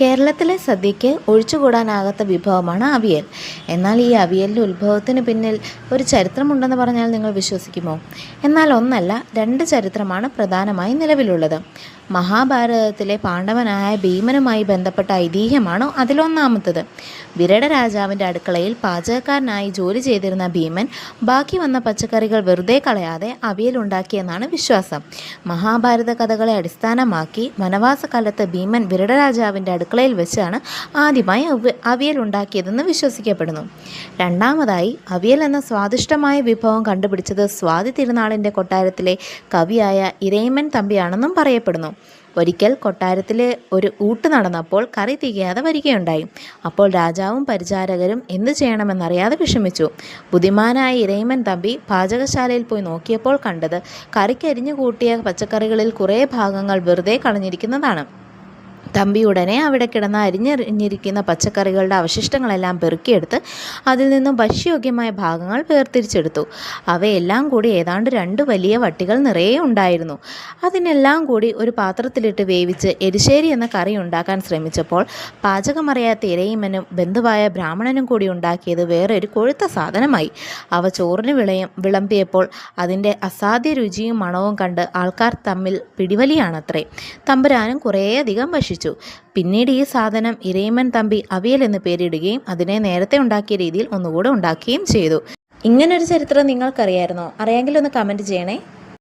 കേരളത്തിലെ സദ്യയ്ക്ക് ഒഴിച്ചുകൂടാനാകാത്ത വിഭവമാണ് അവിയൽ. എന്നാൽ ഈ അവിയലിൻ്റെ ഉത്ഭവത്തിന് പിന്നിൽ ഒരു ചരിത്രമുണ്ടെന്ന് പറഞ്ഞാൽ നിങ്ങൾ വിശ്വസിക്കുമോ? എന്നാൽ ഒന്നല്ല, രണ്ട് ചരിത്രമാണ് പ്രധാനമായും നിലവിലുള്ളത്. മഹാഭാരതത്തിലെ പാണ്ഡവനായ ഭീമനുമായി ബന്ധപ്പെട്ട ഐതിഹ്യമാണ് അതിലൊന്നാമത്തത്. വിരട രാജാവിൻ്റെ അടുക്കളയിൽ പാചകക്കാരനായി ജോലി ചെയ്തിരുന്ന ഭീമൻ ബാക്കി വന്ന പച്ചക്കറികൾ വെറുതെ കളയാതെ അവിയലുണ്ടാക്കിയെന്നാണ് വിശ്വാസം. മഹാഭാരത കഥകളെ അടിസ്ഥാനമാക്കി വനവാസകാലത്ത് ഭീമൻ വിരട രാജാവിൻ്റെ അടുക്കളയിൽ വെച്ചാണ് ആദ്യമായി അവിയൽ ഉണ്ടാക്കിയതെന്ന് വിശ്വസിക്കപ്പെടുന്നു. രണ്ടാമതായി, അവിയൽ എന്ന സ്വാദിഷ്ടമായ വിഭവം കണ്ടുപിടിച്ചത് സ്വാതി തിരുനാളിൻ്റെ കൊട്ടാരത്തിലെ കവിയായ ഇരയിമ്മൻ തമ്പിയാണെന്നും പറയപ്പെടുന്നു. ഒരിക്കൽ കൊട്ടാരത്തിലെ ഒരു ഊട്ട് നടന്നപ്പോൾ കറി തികയാതെ വരികയുണ്ടായി. അപ്പോൾ രാജാവും പരിചാരകരും എന്തു ചെയ്യണമെന്നറിയാതെ വിഷമിച്ചു. ബുദ്ധിമാനായ ഇരയിമ്മൻ തമ്പി പാചകശാലയിൽ പോയി നോക്കിയപ്പോൾ കണ്ടത് കറിക്കരിഞ്ഞു കൂട്ടിയ പച്ചക്കറികളിൽ കുറേ ഭാഗങ്ങൾ വെറുതെ കളഞ്ഞിരിക്കുന്നതാണ്. തമ്പി ഉടനെ അവിടെ കിടന്ന് അരിഞ്ഞിരിക്കുന്ന പച്ചക്കറികളുടെ അവശിഷ്ടങ്ങളെല്ലാം പെറുക്കിയെടുത്ത് അതിൽ നിന്നും ഭക്ഷ്യയോഗ്യമായ ഭാഗങ്ങൾ വേർതിരിച്ചെടുത്തു. അവയെല്ലാം കൂടി ഏതാണ്ട് 2 വലിയ വട്ടികൾ നിറയെ ഉണ്ടായിരുന്നു. അതിനെല്ലാം കൂടി ഒരു പാത്രത്തിലിട്ട് വേവിച്ച് എരിശ്ശേരി എന്ന കറി ഉണ്ടാക്കാൻ ശ്രമിച്ചപ്പോൾ പാചകമറിയാത്ത ഇരയിമ്മനും ബന്ധുവായ ബ്രാഹ്മണനും കൂടി ഉണ്ടാക്കിയത് വേറൊരു കൊഴുത്ത സാധനമായി. അവ ചോറിന് വിളമ്പിയപ്പോൾ അതിൻ്റെ അസാധ്യ രുചിയും മണവും കണ്ട് ആൾക്കാർ തമ്മിൽ പിടിവലിയാണത്രേ. തമ്പുരാനും കുറേയധികം ഭക്ഷിച്ചു. പിന്നീട് ഈ സാധനം ഇരയിമ്മൻ തമ്പി അവിയൽ എന്ന് പേരിടുകയും അതിനെ നേരത്തെ ഉണ്ടാക്കിയ രീതിയിൽ ഒന്നുകൂടെ ഉണ്ടാക്കുകയും ചെയ്തു. ഇങ്ങനൊരു ചരിത്രം നിങ്ങൾക്കറിയായിരുന്നോ? അറിയാമെങ്കിൽ ഒന്ന് കമൻറ്റ് ചെയ്യണേ.